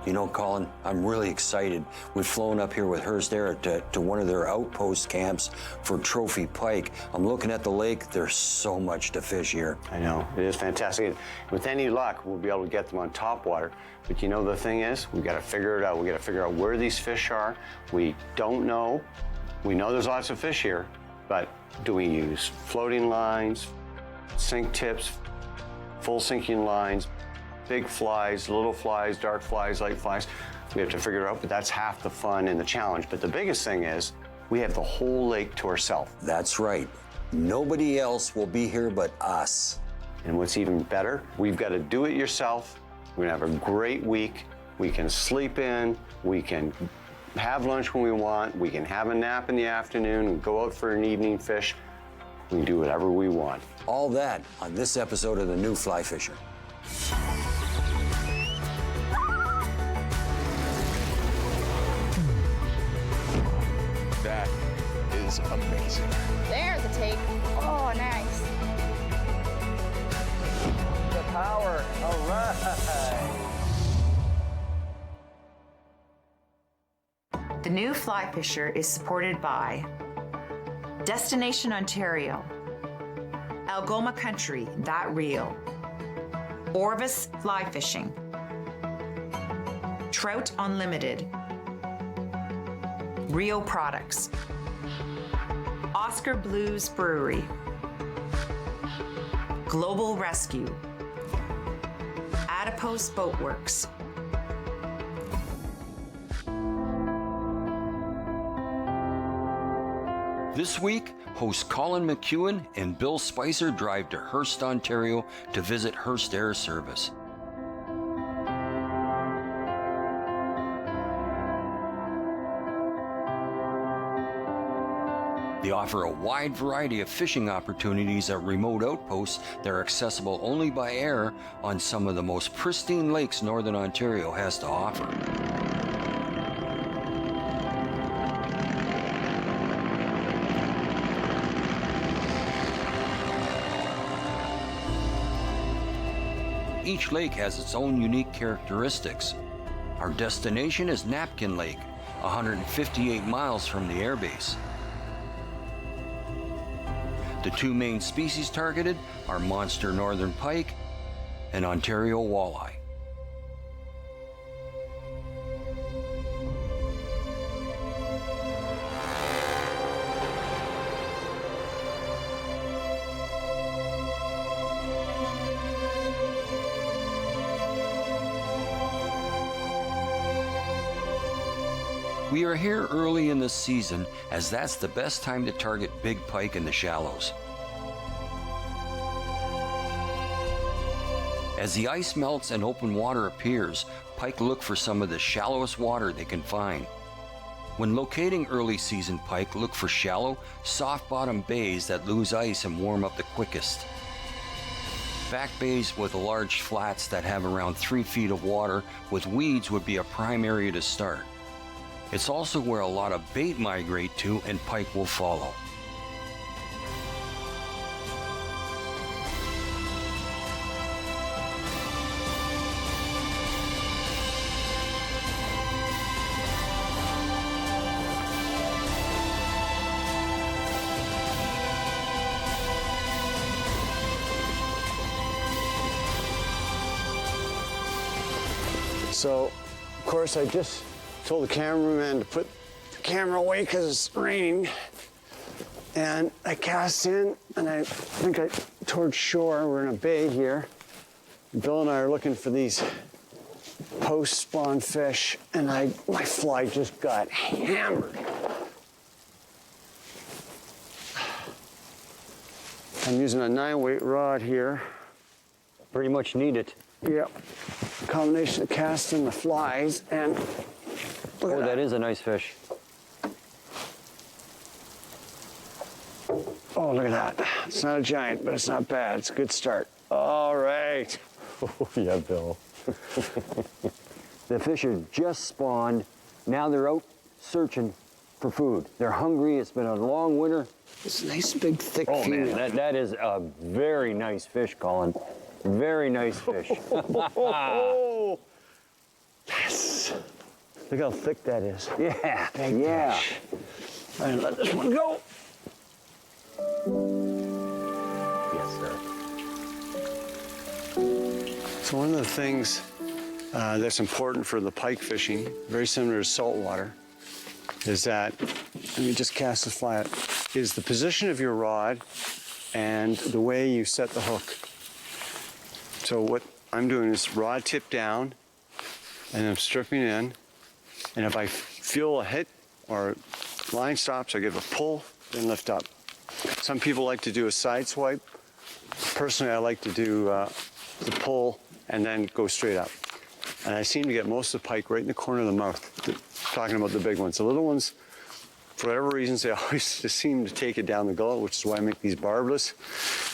You know, Colin, I'm really excited. We've flown up here with Hearst Air to one of their outpost camps for trophy pike. I'm looking at the lake. There's so much to fish here. I know, it is fantastic. With any luck, we'll be able to get them on top water. But you know, the thing is, we've got to figure it out. We've got to figure out where these fish are. We don't know. We know there's lots of fish here, but do we use floating lines, sink tips, full sinking lines, big flies, little flies, dark flies, light flies? We have to figure it out, but that's half the fun and the challenge. But the biggest thing is we have the whole lake to ourselves. That's right. Nobody else will be here but us. And what's even better, we've got to do it yourself. We're gonna have a great week. We can sleep in, we can have lunch when we want, we can have a nap in the afternoon and go out for an evening fish. We can do whatever we want. All that on this episode of The New Fly Fisher. That is amazing. There's a take. Oh, nice. The power. All right. The New Fly Fisher is supported by Destination Ontario, Algoma Country, That Real, Orvis Fly Fishing, Trout Unlimited, Rio Products, Oscar Blues Brewery, Global Rescue, Adipose Boatworks. This week, hosts Colin McEwen and Bill Spicer drive to Hearst, Ontario to visit Hearst Air Service. They offer a wide variety of fishing opportunities at remote outposts that are accessible only by air on some of the most pristine lakes Northern Ontario has to offer. Each lake has its own unique characteristics. Our destination is Napkin Lake, 158 miles from the airbase. The two main species targeted are monster northern pike and Ontario walleye. We are here early in the season as that's the best time to target big pike in the shallows. As the ice melts and open water appears, pike look for some of the shallowest water they can find. When locating early season pike, look for shallow, soft-bottom bays that lose ice and warm up the quickest. Back bays with large flats that have around 3 feet of water with weeds would be a prime area to start. It's also where a lot of bait migrate to and pike will follow. So, of course, I just told the cameraman to put the camera away because it's raining. And I cast in, and I think towards shore. We're in a bay here. Bill and I are looking for these post-spawn fish, and my fly just got hammered. I'm using a 9-weight rod here. Pretty much need it. Yep. Combination of casting the flies and look at that is a nice fish. Oh, look at that. It's not a giant, but it's not bad. It's a good start. All right. Oh, yeah, Bill. The fish are just spawned. Now they're out searching for food. They're hungry. It's been a long winter. It's a nice, big, thick Oh, female. man, that is a very nice fish, Colin. Very nice fish. Yes. goodness. Look how thick that is. Yeah, Big yeah. fish. All right, let this one go. Yes, sir. So one of the things that's important for the pike fishing, very similar to saltwater, is that, let me just cast the fly out, is the position of your rod and the way you set the hook. So what I'm doing is rod tip down, and I'm stripping in, and if I feel a hit or line stops, I give a pull, then lift up. Some people like to do a side swipe. Personally, I like to do the pull and then go straight up. And I seem to get most of the pike right in the corner of the mouth, talking about the big ones. The little ones, for whatever reasons, they always just seem to take it down the gullet, which is why I make these barbless.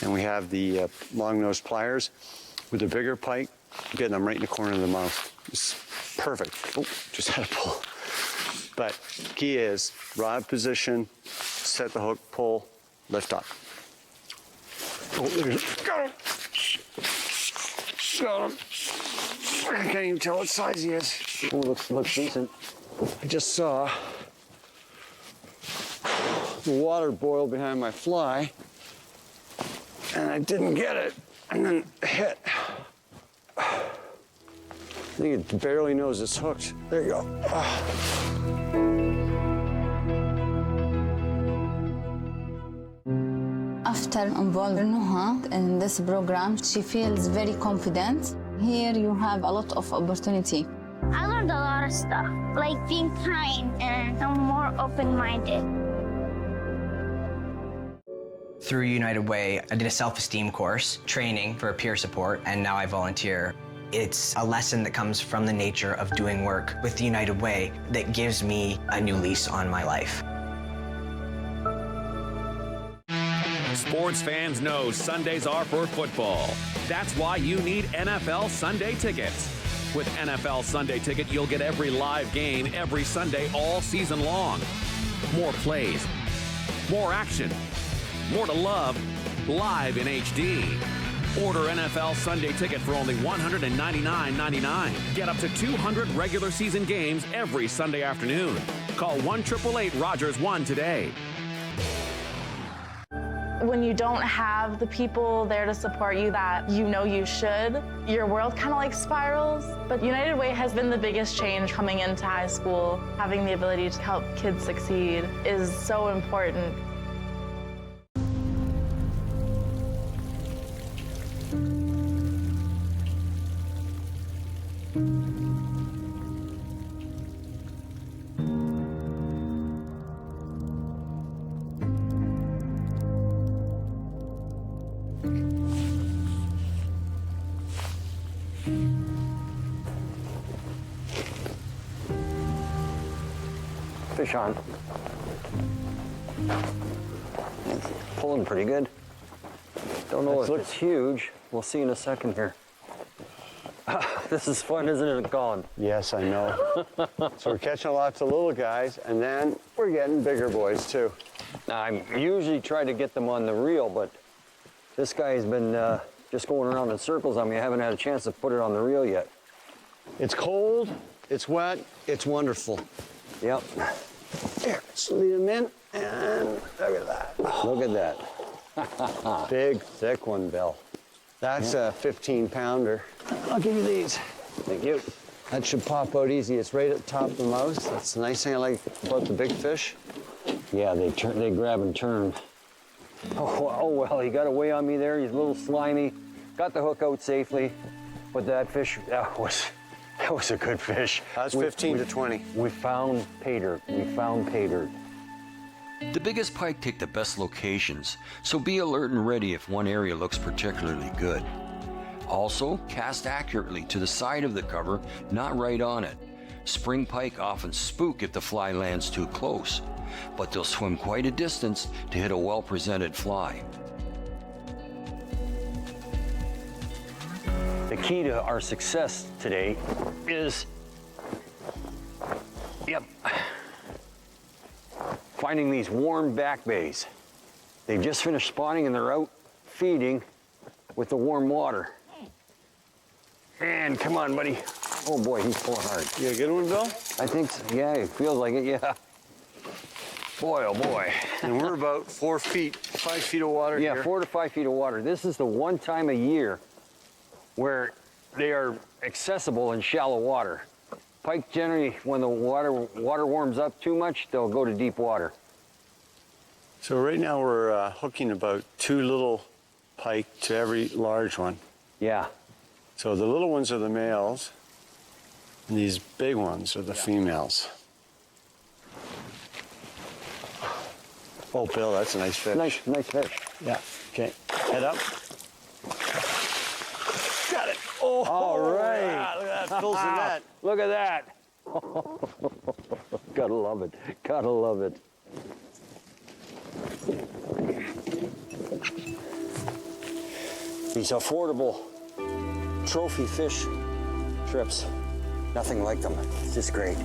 And we have the long-nosed pliers. With the bigger pike, getting them right in the corner of the mouth. It's perfect. Oh, just had a pull. But key is rod position, set the hook, pull, lift up. Oh, there's, got him. Got him. I can't even tell what size he is. Oh, looks decent. I just saw the water boil behind my fly, and I didn't get it, and then it hit. I think it barely knows it's hooked. There you go. After involving Nuha in this program, she feels very confident. Here you have a lot of opportunity. I learned a lot of stuff, like being kind and I'm more open-minded. Through United Way, I did a self-esteem course, training for peer support, and now I volunteer. It's a lesson that comes from the nature of doing work with the United Way that gives me a new lease on my life. Sports fans know Sundays are for football. That's why you need NFL Sunday tickets. With NFL Sunday Ticket, you'll get every live game every Sunday all season long. More plays, more action, more to love, live in HD. Order NFL Sunday Ticket for only $199.99. Get up to 200 regular season games every Sunday afternoon. Call 1-888-ROGERS-1 today. When you don't have the people there to support you that you know you should, your world kind of like spirals. But United Way has been the biggest change coming into high school. Having the ability to help kids succeed is so important. Fish on. It's pulling pretty good. Don't know if it's huge. We'll see in a second here. This is fun, isn't it, Colin? Yes, I know. So we're catching lots of little guys, and then we're getting bigger boys, too. Now, I usually try to get them on the reel, but this guy's been just going around in circles on me. I haven't had a chance to put it on the reel yet. It's cold, it's wet, it's wonderful. Yep. Here, let's lead them in, and look at that. Look at that. Big, thick one, Bill. That's a 15-pounder. I'll give you these. Thank you. That should pop out easy. It's right at the top of the mouth. That's the nice thing I like about the big fish. Yeah, they grab and turn. Oh, well, he got away on me there. He's a little slimy. Got the hook out safely. But that fish, that was a good fish. That's 15 to 20. We found pay dirt. We found pay dirt. The biggest pike take the best locations, so be alert and ready if one area looks particularly good. Also, cast accurately to the side of the cover, not right on it. Spring pike often spook if the fly lands too close, but they'll swim quite a distance to hit a well-presented fly. The key to our success today is, finding these warm back bays. They've just finished spawning and they're out feeding with the warm water. And come on, buddy. Oh boy, he's pulling hard. You got a good one, Bill? I think so. Yeah, it feels like it, yeah. Boy, oh boy. And we're about 5 feet of water Yeah, here. 4 to 5 feet of water. This is the one time a year where they are accessible in shallow water. Pike generally, when the water warms up too much, they'll go to deep water. So right now we're hooking about 2 little pike to every large one. Yeah. So the little ones are the males, and these big ones are the females. Oh, Bill, that's a nice fish. Nice fish. Yeah. Okay. Head up. Got it. Oh, all right. Wow, look at that. Fills the net. Look at that. Gotta love it. Gotta love it. These affordable trophy fish trips, nothing like them. It's just great.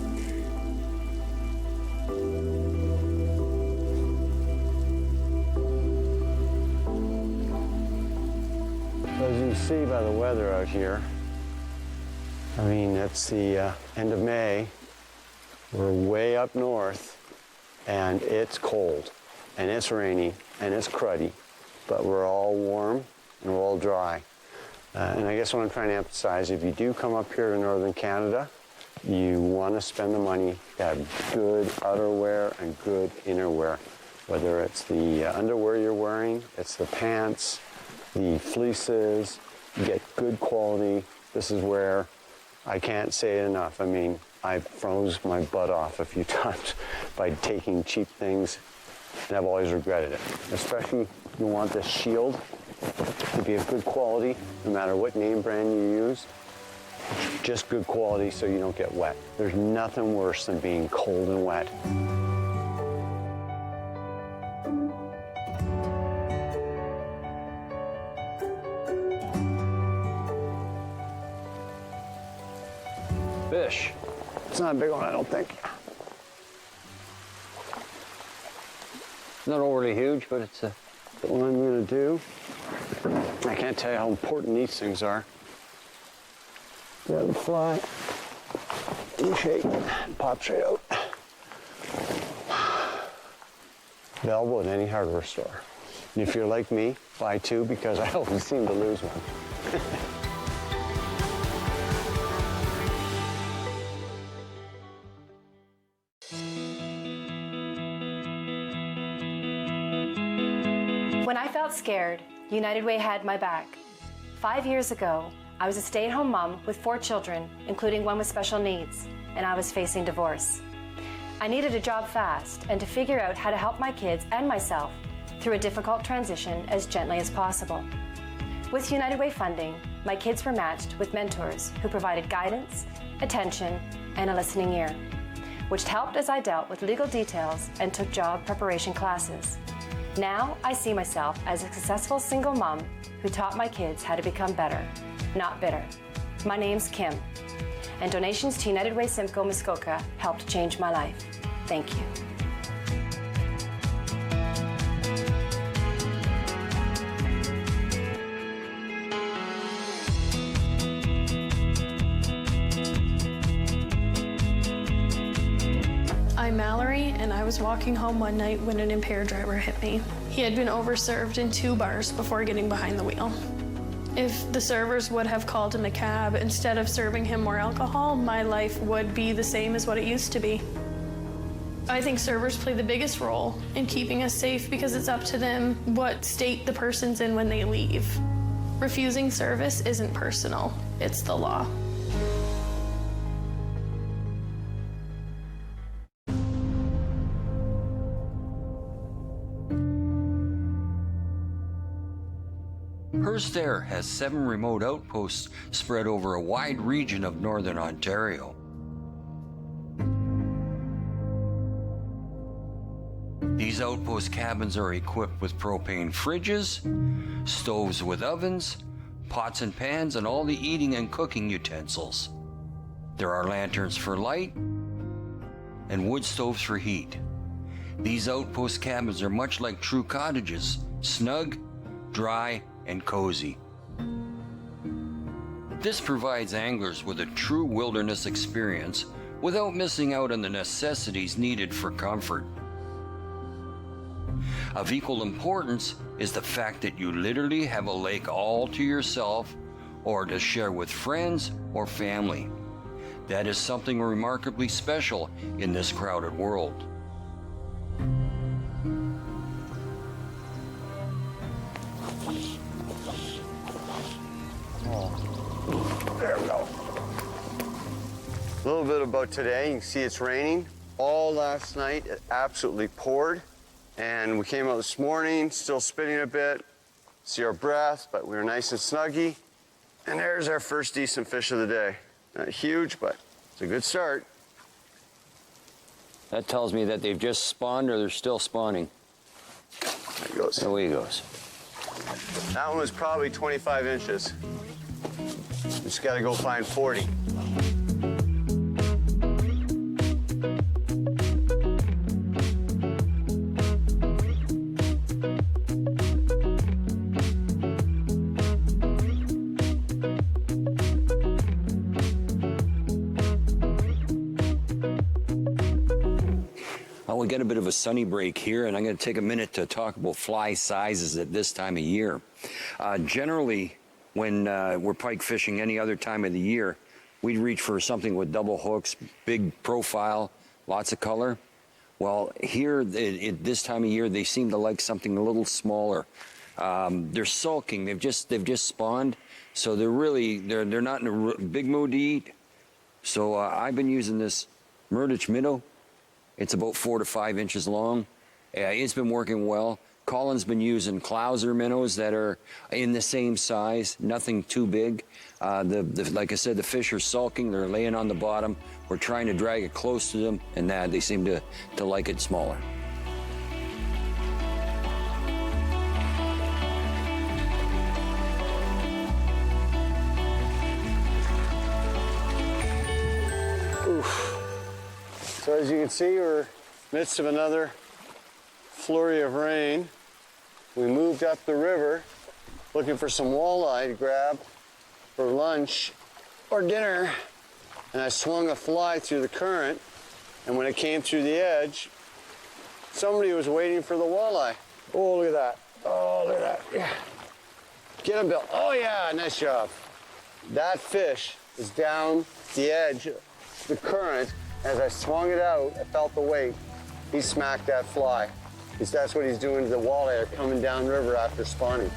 As you see by the weather out here, I mean, it's the end of May. We're way up north, and it's cold, and it's rainy, and it's cruddy, but we're all warm and we're all dry. And I guess what I'm trying to emphasize, if you do come up here to northern Canada, you want to spend the money to have good outerwear and good innerwear, whether it's the underwear you're wearing, it's the pants, the fleeces, you get good quality. This is where I can't say it enough. I mean, I froze my butt off a few times by taking cheap things, and I've always regretted it. Especially you want this shield to be of good quality, no matter what name brand you use. Just good quality so you don't get wet. There's nothing worse than being cold and wet. Fish. It's not a big one, I don't think. Not overly huge, but it's a... What I'm gonna do, I can't tell you how important these things are. Grab the fly, D-shape, pops right out. Available at any hardware store. And if you're like me, buy 2 because I always seem to lose one. When I felt scared, United Way had my back. 5 years ago, I was a stay-at-home mom with 4 children, including one with special needs, and I was facing divorce. I needed a job fast and to figure out how to help my kids and myself through a difficult transition as gently as possible. With United Way funding, my kids were matched with mentors who provided guidance, attention, and a listening ear, which helped as I dealt with legal details and took job preparation classes. Now I see myself as a successful single mom who taught my kids how to become better, not bitter. My name's Kim, and donations to United Way Simcoe Muskoka helped change my life. Thank you. I'm Mallory, and I was walking home one night when an impaired driver hit me. He had been overserved in 2 bars before getting behind the wheel. If the servers would have called him a cab instead of serving him more alcohol, my life would be the same as what it used to be. I think servers play the biggest role in keeping us safe because it's up to them what state the person's in when they leave. Refusing service isn't personal, it's the law. Hearst Air has 7 remote outposts spread over a wide region of northern Ontario. These outpost cabins are equipped with propane fridges, stoves with ovens, pots and pans, and all the eating and cooking utensils. There are lanterns for light and wood stoves for heat. These outpost cabins are much like true cottages, snug, dry, and cozy. This provides anglers with a true wilderness experience without missing out on the necessities needed for comfort. Of equal importance is the fact that you literally have a lake all to yourself or to share with friends or family. That is something remarkably special in this crowded world. There we go. A little bit about today. You can see it's raining. All last night, it absolutely poured. And we came out this morning, still spitting a bit. See our breath, but we were nice and snuggy. And there's our first decent fish of the day. Not huge, but it's a good start. That tells me that they've just spawned or they're still spawning. There he goes. Away he goes. That one was probably 25 inches. Just got to go find 40. We get a bit of a sunny break here, and I'm going to take a minute to talk about fly sizes at this time of year. Generally, when we're pike fishing any other time of the year, we'd reach for something with double hooks, big profile, lots of color. Well, here, this time of year, they seem to like something a little smaller. They're sulking. They've just spawned, so they're not in a big mood to eat. So I've been using this MURDICH minnow. It's about 4 to 5 inches long. It's been working well. Colin's been using CLOUSER minnows that are in the same size, nothing too big. Like I said, the fish are sulking. They're laying on the bottom. We're trying to drag it close to them, and they seem to like it smaller. So as you can see, we're in the midst of another flurry of rain. We moved up the river looking for some walleye to grab for lunch or dinner, and I swung a fly through the current, and when it came through the edge, somebody was waiting for the walleye. Oh, look at that. Oh, look at that. Yeah. Get him, Bill. Oh, yeah, nice job. That fish is down the edge of the current. As I swung it out, I felt the weight. He smacked that fly. That's what he's doing to the walleye coming downriver after spawning.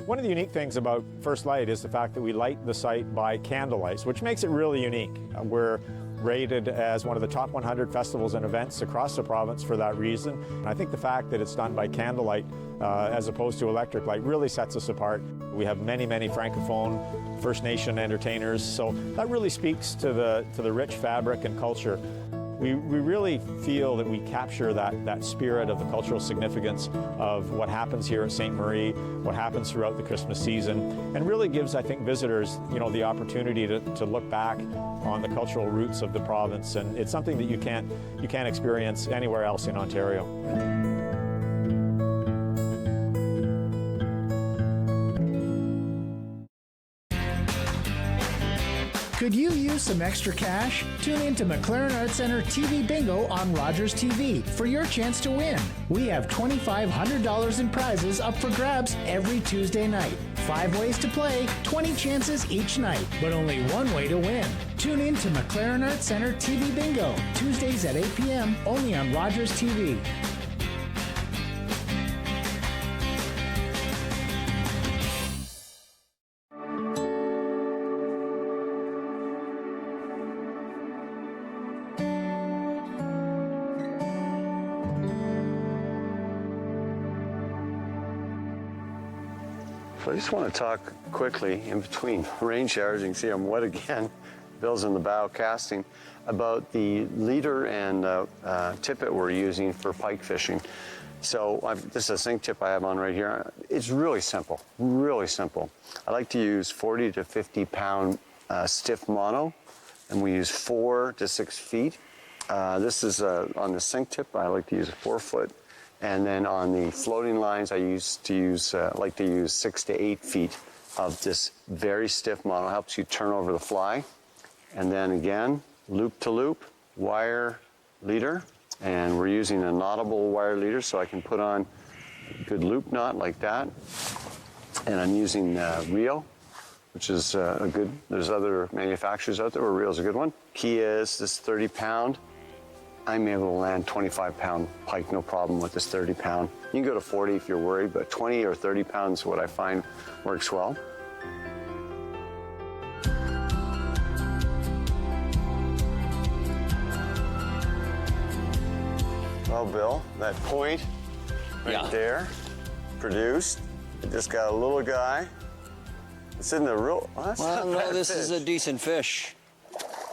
One of the unique things about First Light is the fact that we light the site by candlelight, which makes it really unique. We're rated as one of the top 100 festivals and events across the province for that reason. And I think the fact that it's done by candlelight as opposed to electric light really sets us apart. We have many, many Francophone First Nation entertainers, so that really speaks to the rich fabric and culture. We really feel that we capture that spirit of the cultural significance of what happens here at Ste. Marie, what happens throughout the Christmas season, and really gives, I think, visitors, the opportunity to look back on the cultural roots of the province, and it's something that you can't experience anywhere else in Ontario. Could you use some extra cash? Tune in to McLaren Arts Center TV Bingo on Rogers TV for your chance to win. We have $2,500 in prizes up for grabs every Tuesday night. 5 ways to play, 20 chances each night, but only one way to win. Tune in to McLaren Arts Center TV Bingo, Tuesdays at 8 p.m. only on Rogers TV. So I just want to talk quickly in between rain showers. You can see I'm wet again. Bill's in the bow casting, about the leader and tippet we're using for pike fishing. So this is a sink tip I have on right here. It's really simple, really simple. I like to use 40 to 50 pound stiff mono, and we use 4 to 6 feet. This is on the sink tip, I like to use a 4 foot. And then on the floating lines, I like to use 6 to 8 feet of this very stiff mono. It helps you turn over the fly. And then again, loop to loop, wire leader. And we're using a knottable wire leader, so I can put on a good loop knot like that. And I'm using reel, which is a good, there's other manufacturers out there where reel's a good one. Key is this 30 pound. I'm able to land 25 pound pike, no problem with this 30 pound. You can go to 40 if you're worried, but 20 or 30 pounds is what I find works well. Well, Bill, that point right there produced. It just got a little guy. It's in the real. Well, no, this is a decent fish.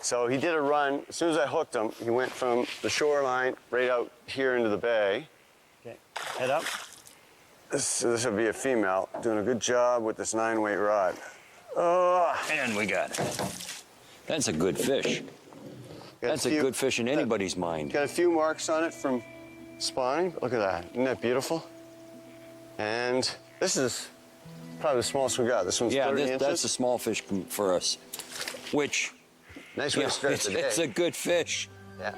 So he did a run. As soon as I hooked him, he went from the shoreline right out here into the bay. Okay, head up. This would be a female doing a good job with this 9-weight rod. Oh, and we got it. That's a good fish. That's a good fish in anybody's mind. Got a few marks on it from spawning. Look at that. Isn't that beautiful? And this is probably the smallest we got. This one's 30 inches. Yeah, that's a small fish for us, which, nice way to start the day. It's a good fish. Yeah.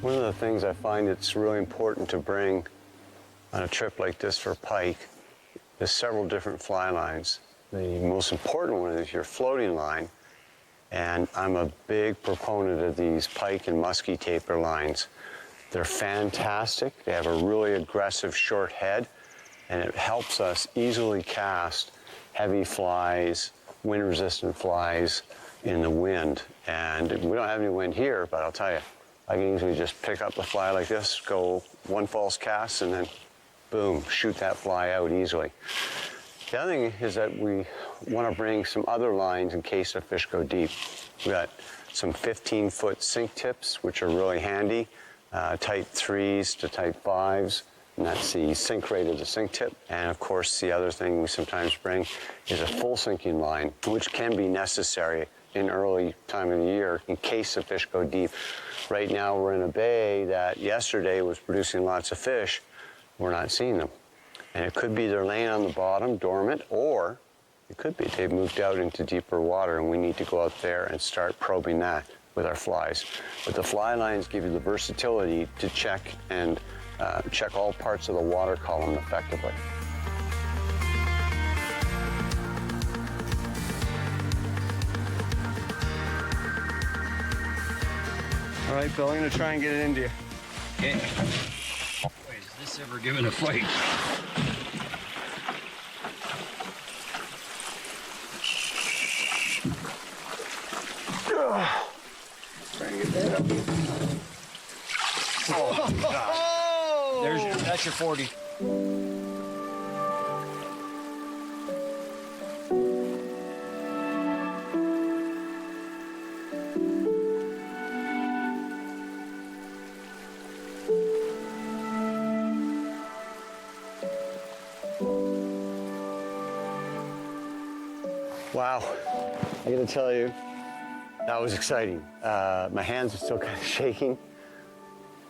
One of the things I find it's really important to bring on a trip like this for pike, there's several different fly lines. The most important one is your floating line, and I'm a big proponent of these pike and musky taper lines. They're fantastic. They have a really aggressive short head, and it helps us easily cast heavy flies, wind-resistant flies in the wind. And we don't have any wind here, but I'll tell you, I can easily just pick up the fly like this, go one false cast, and then boom, shoot that fly out easily. The other thing is that we want to bring some other lines in case the fish go deep. We got some 15-foot sink tips, which are really handy, type 3s to type 5s, and that's the sink rate of the sink tip. And of course, the other thing we sometimes bring is a full sinking line, which can be necessary in early time of the year in case the fish go deep. Right now, we're in a bay that yesterday was producing lots of fish. We're not seeing them. And it could be they're laying on the bottom, dormant, or it could be they've moved out into deeper water and we need to go out there and start probing that with our flies. But the fly lines give you the versatility to check and check all parts of the water column effectively. All right, Bill, I'm gonna try and get it into you. Okay. Boy, is this ever given a fight? Trying to get that up. Oh, God. That's your 40. Wow, I gotta tell you, that was exciting. My hands are still kind of shaking.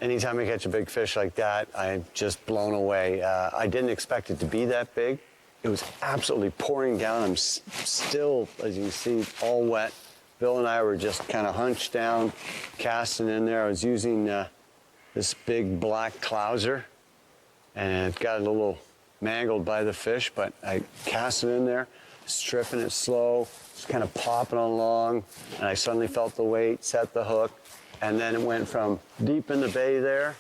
Anytime I catch a big fish like that, I'm just blown away. I didn't expect it to be that big. It was absolutely pouring down. I'm still, as you can see, all wet. Bill and I were just kind of hunched down, casting in there. I was using this big black clouser, and it got a little mangled by the fish, but I cast it in there, stripping it slow, just kind of popping along, and I suddenly felt the weight, set the hook, and then it went from deep in the bay there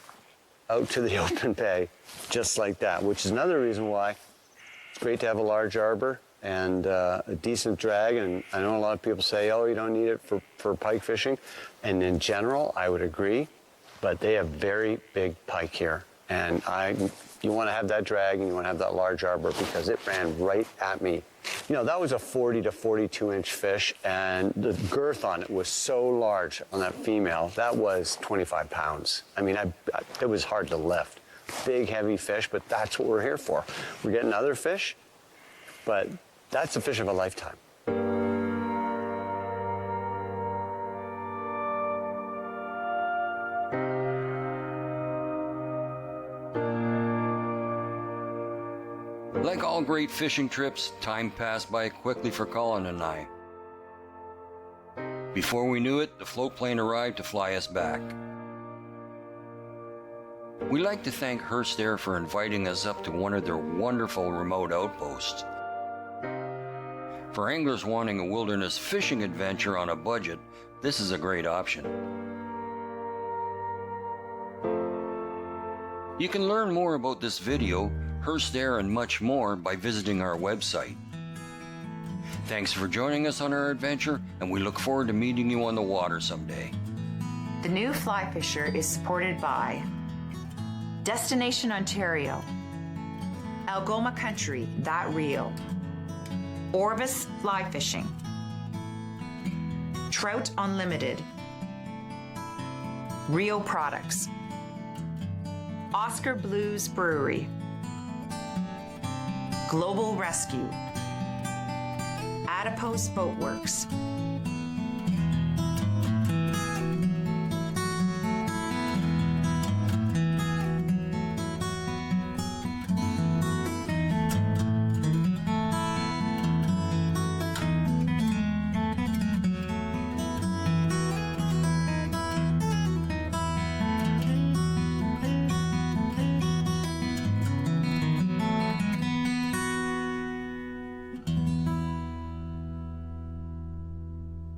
out to the open bay, just like that, which is another reason why it's great to have a large arbor and a decent drag. And I know a lot of people say, oh, you don't need it for pike fishing. And in general, I would agree, but they have very big pike here. And you want to have that drag and you want to have that large arbor because it ran right at me. You know, that was a 40 to 42 inch fish, and the girth on it was so large on that female. That was 25 pounds. I mean, it was hard to lift. Big, heavy fish, but that's what we're here for. We're getting other fish, but that's the fish of a lifetime. Like all great fishing trips, time passed by quickly for Colin and I. Before we knew it, the float plane arrived to fly us back. We'd like to thank Hearst Air for inviting us up to one of their wonderful remote outposts. For anglers wanting a wilderness fishing adventure on a budget, this is a great option. You can learn more about this video, Hearst Air, and much more by visiting our website. Thanks for joining us on our adventure, and we look forward to meeting you on the water someday. The new Fly Fisher is supported by Destination Ontario, Algoma Country, That Real, Orvis Fly Fishing, Trout Unlimited, Rio Products, Oscar Blues Brewery, Global Rescue, Adipose Boatworks,